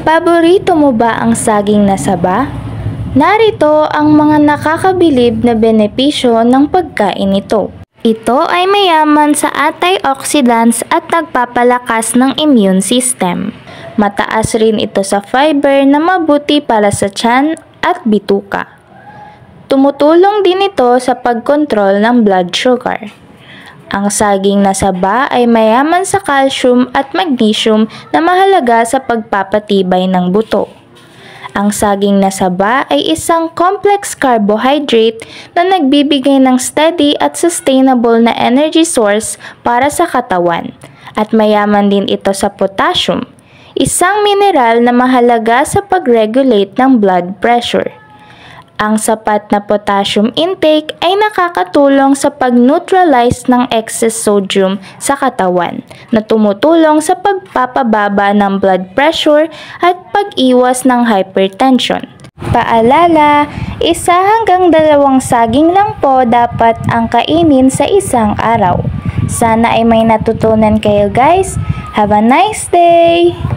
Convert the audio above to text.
Paborito mo ba ang saging na saba? Narito ang mga nakakabilib na benepisyo ng pagkain nito. Ito ay mayaman sa antioxidants at nagpapalakas ng immune system. Mataas rin ito sa fiber na mabuti para sa tiyan at bituka. Tumutulong din ito sa pagkontrol ng blood sugar. Ang saging na saba ay mayaman sa calcium at magnesium na mahalaga sa pagpapatibay ng buto. Ang saging na saba ay isang complex carbohydrate na nagbibigay ng steady at sustainable na energy source para sa katawan, at mayaman din ito sa potassium, isang mineral na mahalaga sa pag-regulate ng blood pressure. Ang sapat na potassium intake ay nakakatulong sa pag-neutralize ng excess sodium sa katawan na tumutulong sa pagpapababa ng blood pressure at pag-iwas ng hypertension. Paalala, 1 hanggang 2 saging lang po dapat ang kainin sa isang araw. Sana ay may natutunan kayo guys. Have a nice day!